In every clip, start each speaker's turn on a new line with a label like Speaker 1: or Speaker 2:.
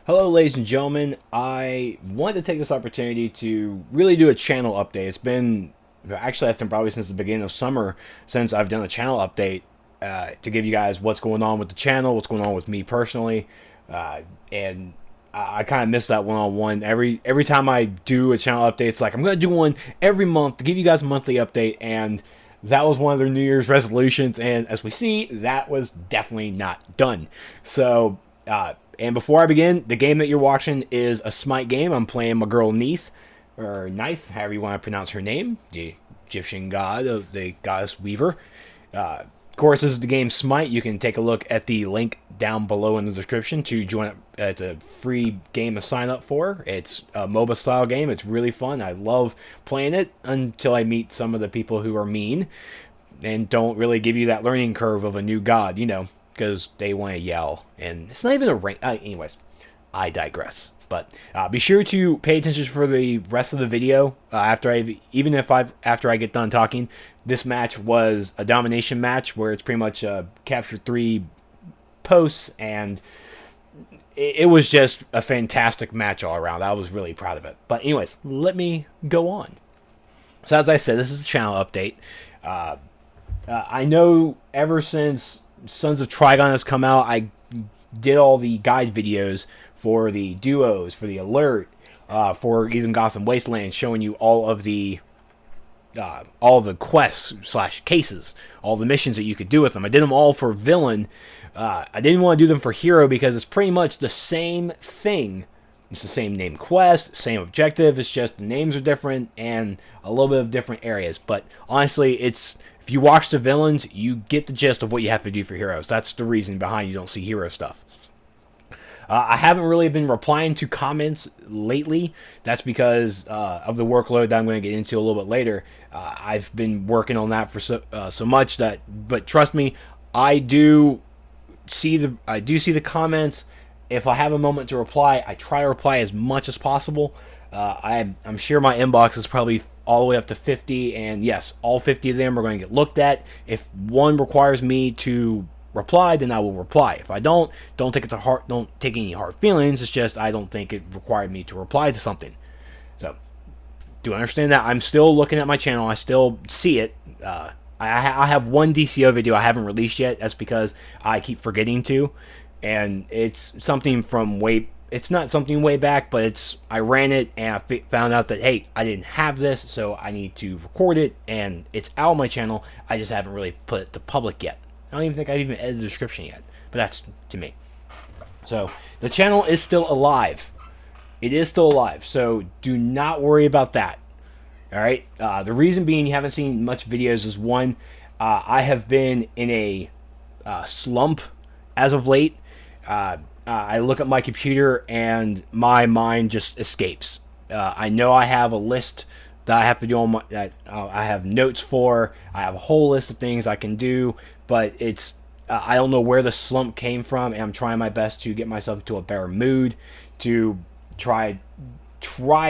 Speaker 1: Hello, ladies and gentlemen. I wanted to take this opportunity to really do a channel update. It's been actually that's been probably since the beginning of summer since I've done a channel update to give you guys what's going on with the channel, what's going on with me personally, and I kind of miss that one-on-one. Every time I do a channel update, it's like I'm going to do one every month to give you guys a monthly update, and that was one of their New Year's resolutions, and as we see, that was definitely not done. So, and before I begin, the game that you're watching is a Smite game. I'm playing my girl Neith, or Neith, however you want to pronounce her name, the Egyptian god of the goddess Weaver. Of course, this is the game Smite. You can take a look at the link down below in the description to join it. It's a free game to sign up for. It's a MOBA style game. It's really fun. I love playing it until I meet some of the people who are mean and don't really give you that learning curve of a new god, you know, because they want to yell. And it's not even a rank. Anyways, I digress. But be sure to pay attention for the rest of the video after I get done talking. This match was a domination match where it's pretty much captured 3 posts, and it was just a fantastic match all around. I was really proud of it. But anyways, let me go on. So as I said, this is a channel update. I know ever since Sons of Trigon has come out, I did all the guide videos for the duos, for the alert, for even Gotham Wasteland, showing you all of the quests / cases, all the missions that you could do with them. I did them all for villain. I didn't want to do them for hero because it's pretty much the same thing. It's the same name quest, same objective. It's just the names are different and a little bit of different areas. But honestly, if you watch the villains, you get the gist of what you have to do for heroes. That's the reason behind you don't see hero stuff. I haven't really been replying to comments lately. That's because of the workload that I'm going to get into a little bit later. I've been working on that for so much that, but trust me, I do see the comments. If I have a moment to reply, I try to reply as much as possible. I'm sure my inbox is probably all the way up to 50, and yes, all 50 of them are going to get looked at. If one requires me to reply, then I will reply. If I don't take it to heart. Don't take any hard feelings. It's just I don't think it required me to reply to something. So, do understand that I'm still looking at my channel. I still see it. I have one DCO video I haven't released yet. That's because I keep forgetting to, and it's something from way. It's not something way back, but I ran it and I found out that, hey, I didn't have this, so I need to record it, and it's out on my channel. I just haven't really put it to public yet. I don't even think I've even edited the description yet, but that's to me. So the channel is still alive. It is still alive, so do not worry about that. All right. The reason being you haven't seen much videos is one, I have been in a slump as of late. I look at my computer and my mind just escapes. I know I have a list that I have to do on that I have notes for. I have a whole list of things I can do, but it's I don't know where the slump came from, and I'm trying my best to get myself into a better mood to try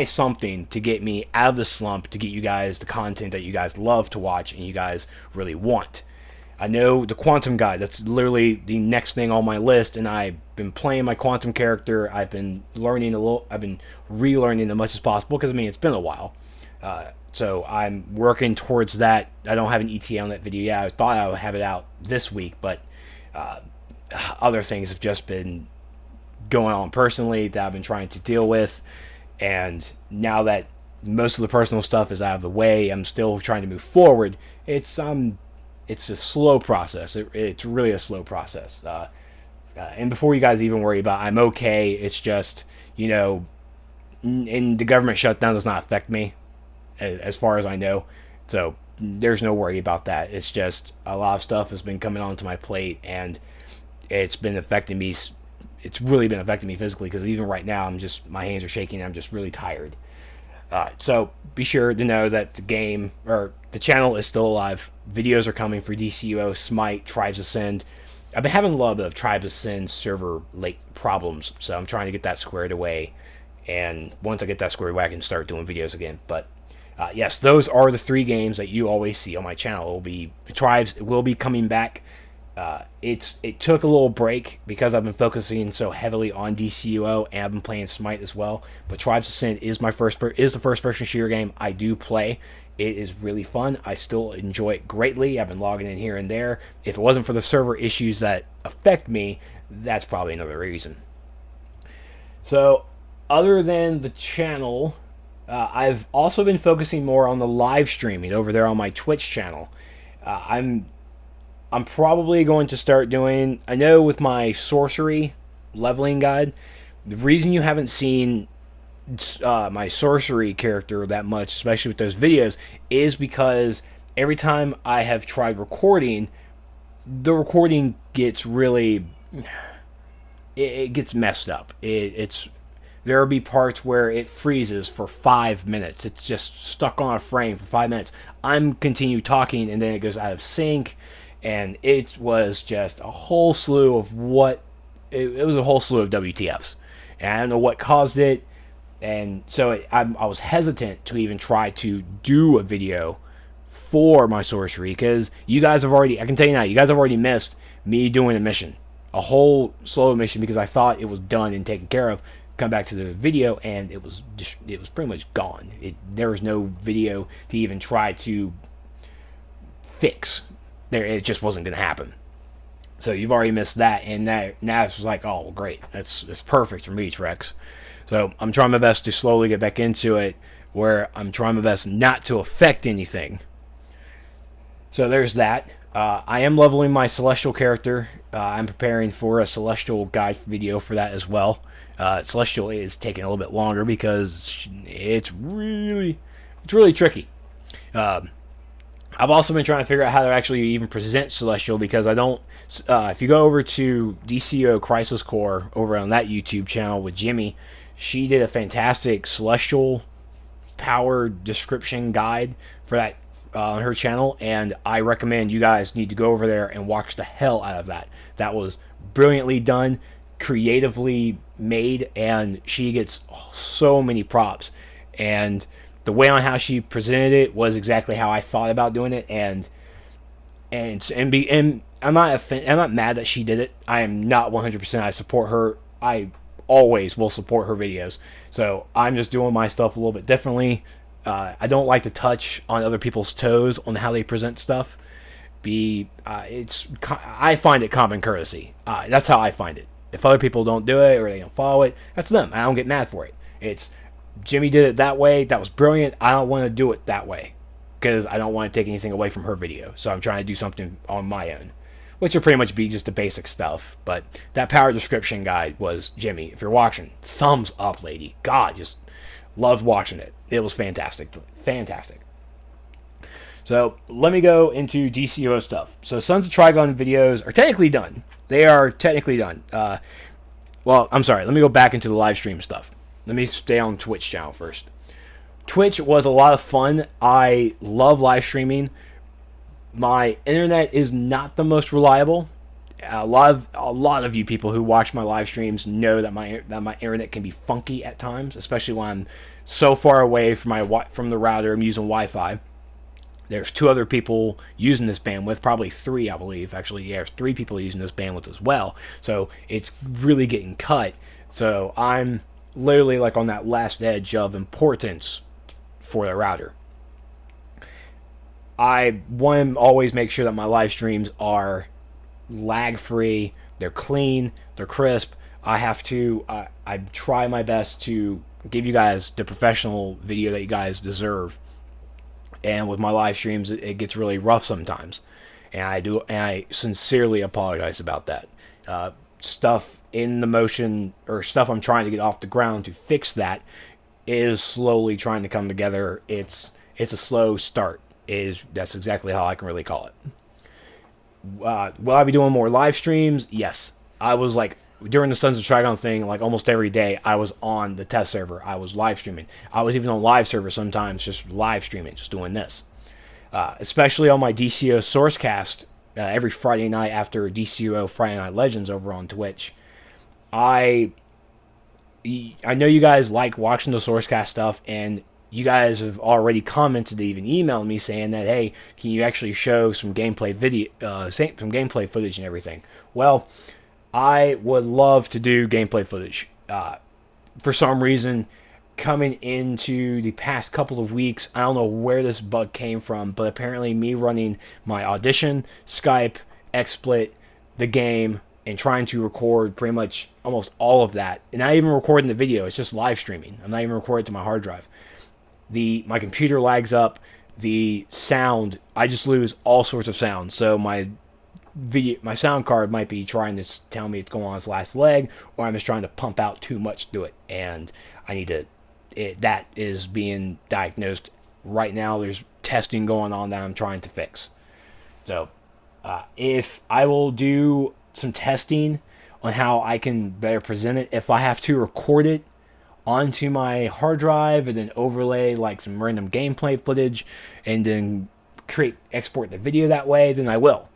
Speaker 1: something to get me out of the slump, to get you guys the content that you guys love to watch and you guys really want. I know the Quantum Guide, that's literally the next thing on my list, and I've been playing my Quantum character. I've been learning I've been relearning as much as possible, because I mean, it's been a while. So I'm working towards that. I don't have an ETA on that video yet. I thought I would have it out this week, but other things have just been going on personally that I've been trying to deal with. And now that most of the personal stuff is out of the way, I'm still trying to move forward. It's a slow process. It's really a slow process. And before you guys even worry about, I'm okay. It's just, you know, and the government shutdown does not affect me, as far as I know. So there's no worry about that. It's just a lot of stuff has been coming onto my plate, and it's been affecting me. It's really been affecting me physically, because even right now, my hands are shaking. And I'm just really tired. So be sure to know that the channel is still alive. Videos are coming for DCUO, Smite, Tribes Ascend. I've been having a lot of Tribes Ascend server late problems, so I'm trying to get that squared away. And once I get that squared away, I can start doing videos again. But yes, those are the 3 games that you always see on my channel. Tribes will be coming back It took a little break because I've been focusing so heavily on DCUO and I've been playing Smite as well. But Tribes of Sin is the first person shooter game I do play. It is really fun. I still enjoy it greatly. I've been logging in here and there. If it wasn't for the server issues that affect me, that's probably another reason. So, other than the channel, I've also been focusing more on the live streaming over there on my Twitch channel. I'm probably going to start doing, I know with my sorcery leveling guide, the reason you haven't seen my sorcery character that much, especially with those videos, is because every time I have tried recording, the recording gets really, it gets messed up. There will be parts where it freezes for 5 minutes. It's just stuck on a frame for 5 minutes. I'm continue talking and then it goes out of sync, and it was just a whole slew of it was a whole slew of WTFs. And I don't know what caused it. And so I was hesitant to even try to do a video for my sorcery because you guys have already, I can tell you now, you guys have already missed me doing a mission. A whole solo mission because I thought it was done and taken care of. Come back to the video and it was pretty much gone. There was no video to even try to fix. It just wasn't going to happen. So you've already missed that, and now it's like, oh, well, great. That's perfect for me, Trex. So I'm trying my best to slowly get back into it, where I'm trying my best not to affect anything. So there's that. I am leveling my Celestial character. I'm preparing for a Celestial guide video for that as well. Celestial is taking a little bit longer because it's really tricky. I've also been trying to figure out how to actually even present Celestial because I don't. If you go over to DCO Crisis Core over on that YouTube channel with Jimmy, she did a fantastic Celestial power description guide for that on her channel, and I recommend you guys need to go over there and watch the hell out of that. That was brilliantly done, creatively made, and she gets so many props. And the way on how she presented it was exactly how I thought about doing it, and I'm not mad that she did it. I am not 100%. I support her. I always will support her videos. So I'm just doing my stuff a little bit differently. I don't like to touch on other people's toes on how they present stuff. I find it common courtesy. That's how I find it. If other people don't do it or they don't follow it, that's them. I don't get mad for it. It's Jimmy did it that way. That was brilliant. I don't want to do it that way because I don't want to take anything away from her video. So I'm trying to do something on my own, which will pretty much be just the basic stuff. But that power description guide was Jimmy. If you're watching, thumbs up, lady. God, just loved watching it. It was fantastic. Fantastic. So let me go into DCO stuff. So Sons of Trigon videos are technically done. They are technically done. Well, I'm sorry. Let me go back into the live stream stuff. Let me stay on Twitch channel first. Twitch was a lot of fun. I love live streaming. My internet is not the most reliable. A lot of you people who watch my live streams know that my internet can be funky at times, especially when I'm so far away from the router. I'm using Wi-Fi. There's 2 other people using this bandwidth, probably 3, I believe. Actually, yeah, there's 3 people using this bandwidth as well. So it's really getting cut. So I'm literally like on that last edge of importance for the router. I want to always make sure that my live streams are lag free, they're clean, they're crisp. I try my best to give you guys the professional video that you guys deserve. And with my live streams, it gets really rough sometimes, and I sincerely apologize about that. Stuff in the motion, or stuff I'm trying to get off the ground to fix that, is slowly trying to come together. It's a slow start. That's exactly how I can really call it. Will I be doing more live streams? Yes. I was like, during the Sons of Trigon thing, like almost every day, I was on the test server. I was live streaming. I was even on live server sometimes, just live streaming, just doing this. Especially on my DCO Sourcecast, every Friday night after DCO Friday Night Legends over on Twitch. I know you guys like watching the Sourcecast stuff, and you guys have already commented, even emailed me saying that, hey, can you actually show some gameplay video, some gameplay footage and everything? Well, I would love to do gameplay footage. For some reason, coming into the past couple of weeks, I don't know where this bug came from, but apparently me running my Audition, Skype, XSplit, the game, and trying to record pretty much almost all of that, and not even recording the video, it's just live streaming. I'm not even recording to my hard drive. My computer lags up, the sound, I just lose all sorts of sound. So my sound card might be trying to tell me it's going on its last leg, or I'm just trying to pump out too much to it, and I need to. That is being diagnosed right now. There's testing going on that I'm trying to fix. So, if I will do some testing on how I can better present it, if I have to record it onto my hard drive and then overlay like some random gameplay footage and then export the video that way, then I will.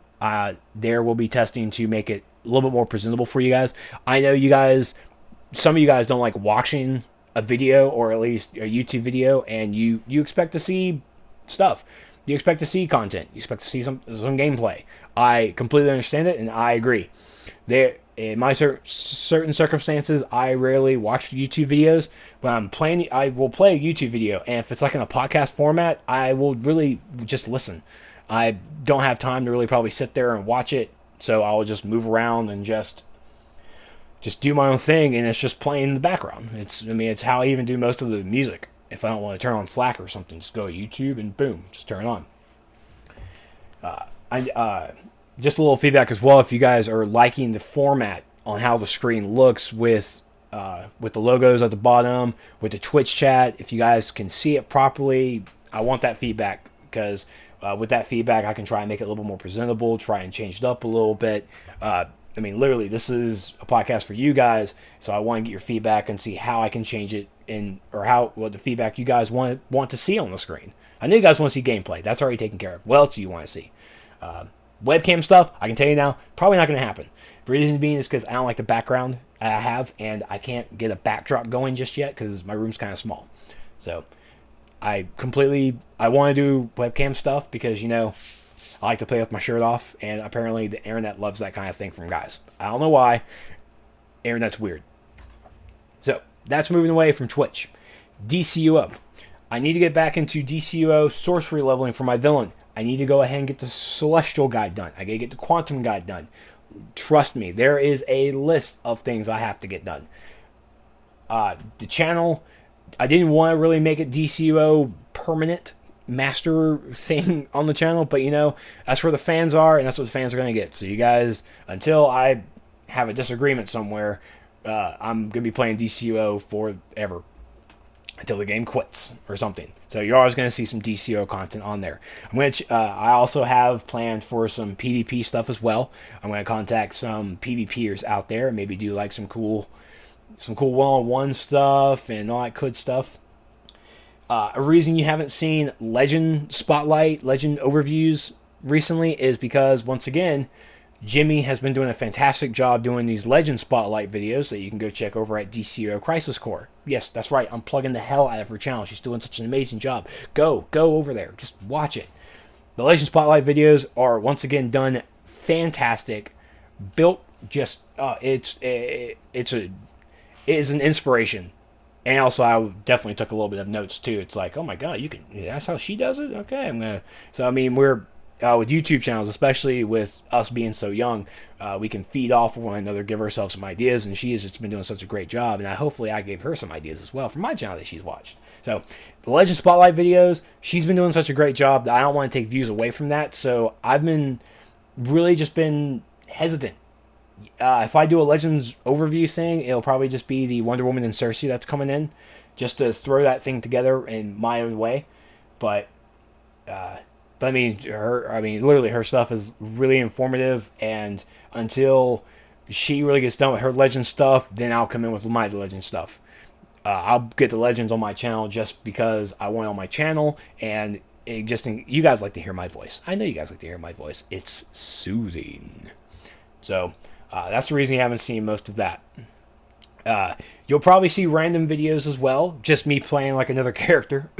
Speaker 1: There will be testing to make it a little bit more presentable for you guys. I know you guys, some of you guys don't like watching a video, or at least a YouTube video, and you expect to see stuff. You expect to see content. You expect to see some gameplay. I completely understand it, and I agree. In my certain circumstances, I rarely watch YouTube videos. When I'm playing, I will play a YouTube video, and if it's like in a podcast format, I will really just listen. I don't have time to really probably sit there and watch it, so I'll just move around and just do my own thing, and it's just playing in the background. It's how I even do most of the music. If I don't want to turn on Slack or something, just go to YouTube and boom, just turn it on. Just a little feedback as well. If you guys are liking the format on how the screen looks with the logos at the bottom, with the Twitch chat, if you guys can see it properly, I want that feedback, because with that feedback, I can try and make it a little bit more presentable, try and change it up a little bit. Literally, this is a podcast for you guys, so I want to get your feedback and see how I can change it, or what the feedback you guys want to see on the screen. I know you guys want to see gameplay. That's already taken care of. What else do you want to see? Webcam stuff, I can tell you now, probably not going to happen. The reason being is because I don't like the background I have, and I can't get a backdrop going just yet because my room's kind of small. So I want to do webcam stuff because, I like to play with my shirt off, and apparently the internet loves that kind of thing from guys. I don't know why. Internet's weird. So, that's moving away from Twitch. DCUO. I need to get back into DCUO sorcery leveling for my villain. I need to go ahead and get the Celestial Guide done. I gotta get the Quantum Guide done. Trust me, there is a list of things I have to get done. The channel, I didn't want to really make it DCUO permanent master thing on the channel, but that's where the fans are, and that's what the fans are going to get. So you guys, until I have a disagreement somewhere, I'm going to be playing DCUO forever until the game quits or something. So you're always going to see some DCUO content on there. I also have planned for some PvP stuff as well. I'm going to contact some PvPers out there and maybe do like some cool one-on-one stuff and all that good stuff. A reason you haven't seen Legend Spotlight, Legend Overviews recently is because, once again, Jimmy has been doing a fantastic job doing these Legend Spotlight videos that you can go check over at DCO Crisis Core. Yes, that's right, I'm plugging the hell out of her channel. She's doing such an amazing job. Go over there. Just watch it. The Legend Spotlight videos are, once again, done fantastic. Built just, it is an inspiration. And also, I definitely took a little bit of notes, too. It's like, oh my god, that's how she does it? Okay, we're, with YouTube channels, especially with us being so young, we can feed off of one another, give ourselves some ideas, and she has just been doing such a great job, and hopefully I gave her some ideas as well for my channel that she's watched. So, the Legend Spotlight videos, she's been doing such a great job that I don't want to take views away from that, so I've been hesitant. If I do a Legends overview thing, it'll probably just be the Wonder Woman and Cersei that's coming in, just to throw that thing together in my own way. But literally, her stuff is really informative, and until she really gets done with her Legend stuff, then I'll come in with my Legend stuff. I'll get the Legends on my channel just because I want it on my channel, and you guys like to hear my voice. I know you guys like to hear my voice. It's soothing. So, that's the reason you haven't seen most of that. You'll probably see random videos as well, just me playing like another character,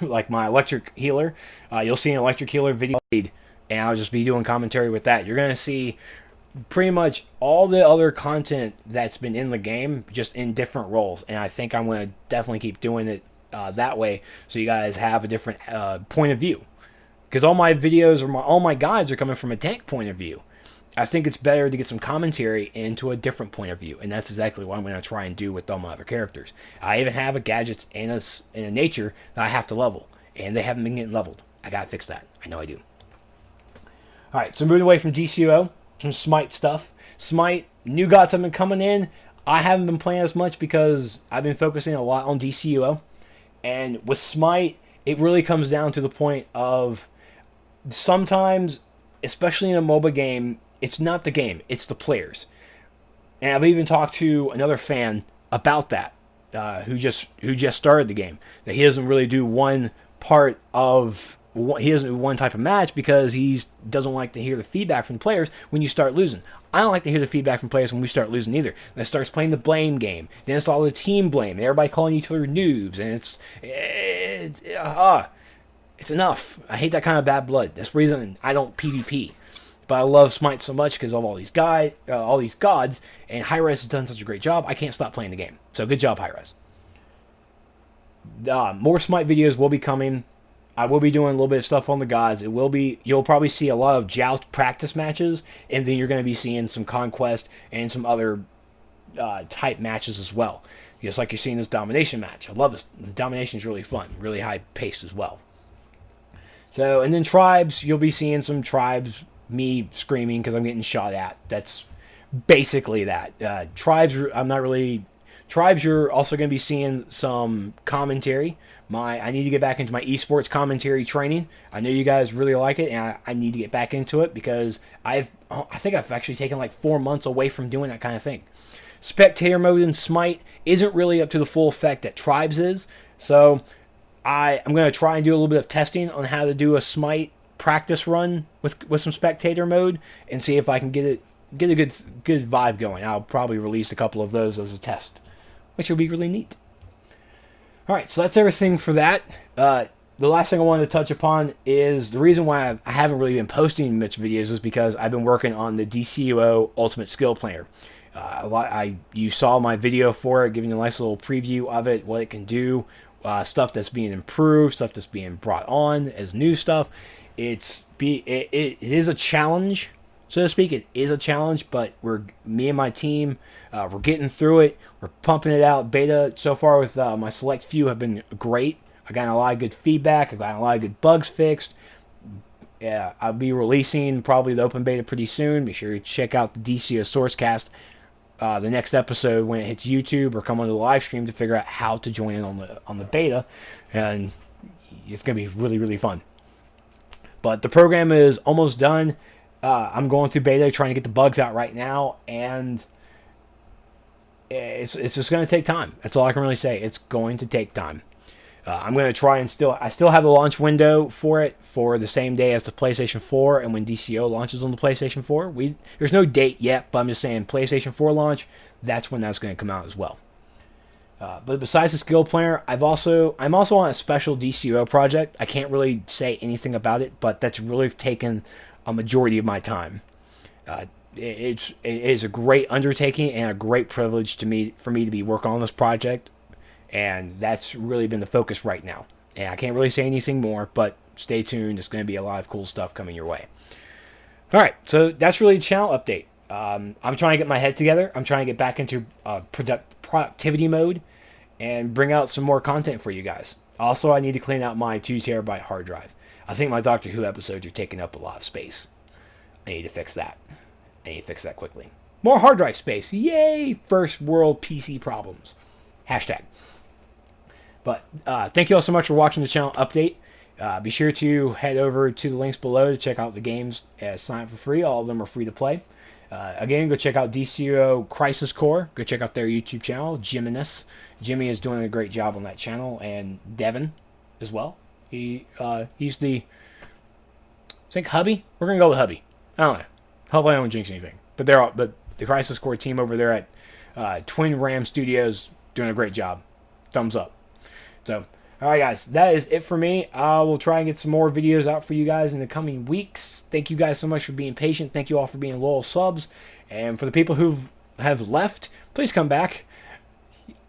Speaker 1: like my electric healer. You'll see an electric healer video, and I'll just be doing commentary with that. You're going to see pretty much all the other content that's been in the game, just in different roles. And I think I'm going to definitely keep doing it that way, so you guys have a different point of view. Because all my videos or all my guides are coming from a tank point of view. I think it's better to get some commentary into a different point of view, and that's exactly what I'm going to try and do with all my other characters. I even have a gadgets and a nature that I have to level, and they haven't been getting leveled. I got to fix that. I know I do. Alright, so moving away from DCO, some Smite stuff. Smite, new gods have been coming in. I haven't been playing as much because I've been focusing a lot on DCO. And with Smite, it really comes down to the point of sometimes, especially in a MOBA game, it's not the game, it's the players. And I've even talked to another fan about that, who just started the game. That he doesn't really do one part of, he doesn't do one type of match because he doesn't like to hear the feedback from players when you start losing. I don't like to hear the feedback from players when we start losing either. Then it starts playing the blame game. Then it's all the team blame. And everybody calling each other noobs. And it's enough. I hate that kind of bad blood. That's the reason I don't PvP. But I love Smite so much because of all these gods, and Hi-Rez has done such a great job. I can't stop playing the game. So good job, Hi-Rez. More Smite videos will be coming. I will be doing a little bit of stuff on the gods. You'll probably see a lot of Joust practice matches, and then you're going to be seeing some Conquest and some other type matches as well. Just like you're seeing this Domination match. I love this. The Domination is really fun, really high paced as well. So, and then Tribes, you'll be seeing some Tribes, me screaming because I'm getting shot at. That's basically that. Tribes, Tribes, you're also going to be seeing some commentary. I need to get back into my esports commentary training. I know you guys really like it, and I need to get back into it because I think I've actually taken like 4 months away from doing that kind of thing. Spectator mode in Smite isn't really up to the full effect that Tribes is, so I'm going to try and do a little bit of testing on how to do a Smite practice run with some spectator mode and see if I can get a good vibe going. I'll probably release a couple of those as a test, which will be really neat. Alright, so that's everything for that. The last thing I wanted to touch upon is the reason why I haven't really been posting much videos is because I've been working on the DCUO Ultimate Skill Planner. You saw my video for it, giving you a nice little preview of it, what it can do, stuff that's being improved, stuff that's being brought on as new stuff. It is a challenge, so to speak. It is a challenge, but me and my team, we're getting through it. We're pumping it out. Beta so far with my select few have been great. I got a lot of good feedback. I got a lot of good bugs fixed. Yeah, I'll be releasing probably the open beta pretty soon. Be sure to check out the DCO Sourcecast, the next episode when it hits YouTube, or come on the live stream to figure out how to join in on the beta, and it's gonna be really, really fun. But the program is almost done. I'm going through beta, trying to get the bugs out right now, and it's just going to take time. That's all I can really say. It's going to take time. I'm going to try and I still have the launch window for it for the same day as the PlayStation 4, and when DCO launches on the PlayStation 4. There's no date yet, but I'm just saying PlayStation 4 launch, that's when that's going to come out as well. But besides the skill planner, I'm also on a special DCO project. I can't really say anything about it, but that's really taken a majority of my time. It is a great undertaking and a great privilege for me to be working on this project, and that's really been the focus right now. And I can't really say anything more, but stay tuned. There's going to be a lot of cool stuff coming your way. All right, so that's really the channel update. I'm trying to get my head together. I'm trying to get back into productivity mode and bring out some more content for you guys. Also, I need to clean out my 2 terabyte hard drive. I think my Doctor Who episodes are taking up a lot of space. I need to fix that. I need to fix that quickly. More hard drive space. Yay! First world PC problems. Hashtag. But thank you all so much for watching the channel update. Be sure to head over to the links below to check out the games. Sign up for free. All of them are free to play. Again, go check out DCO Crisis Core. Go check out their YouTube channel, Jiminous. Jimmy is doing a great job on that channel, and Devin as well. He's the, I think, hubby. We're gonna go with hubby. I don't know. Hope I don't jinx anything. But the Crisis Core team over there at Twin Ram Studios doing a great job. Thumbs up. So, all right, guys, that is it for me. I will try and get some more videos out for you guys in the coming weeks. Thank you guys so much for being patient. Thank you all for being loyal subs. And for the people who have left, please come back.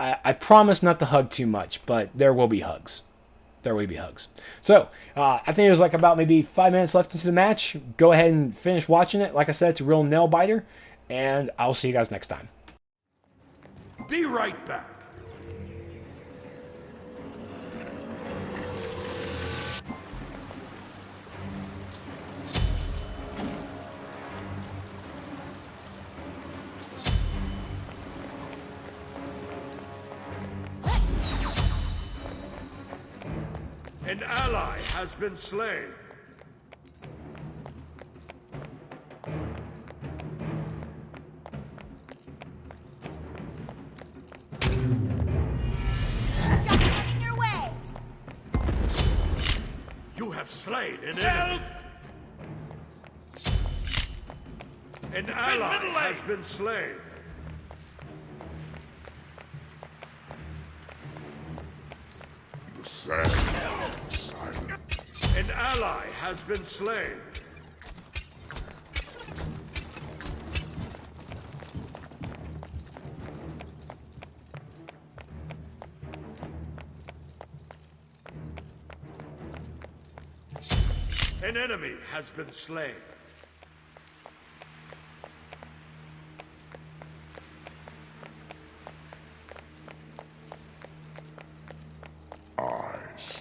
Speaker 1: I promise not to hug too much, but there will be hugs. There will be hugs. So, I think there's like about maybe 5 minutes left into the match. Go ahead and finish watching it. Like I said, it's a real nail biter. And I'll see you guys next time.
Speaker 2: Be right back. An ally has been slain.
Speaker 3: Your way.
Speaker 2: You have slain an enemy. An ally has been slain. An ally has been slain. An enemy has been slain.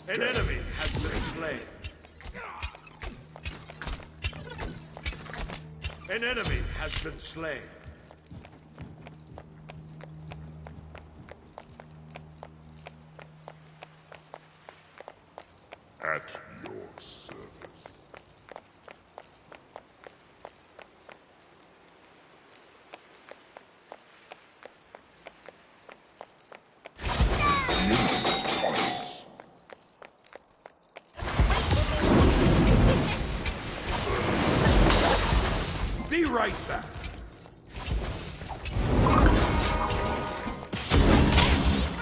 Speaker 2: An enemy has been slain. An enemy has been slain. At your service. Be right back.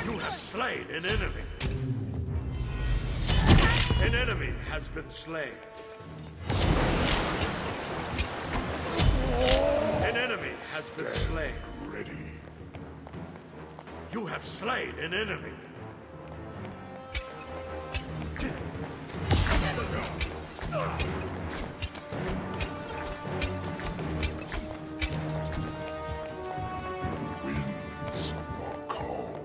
Speaker 2: You have slain an enemy. An enemy has been slain. An enemy has been slain. Ready. You have slain an enemy. Winds are calm.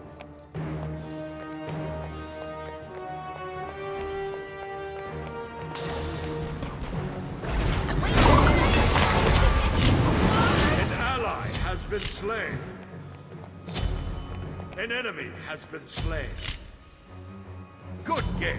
Speaker 2: An ally has been slain. An enemy has been slain. Good game.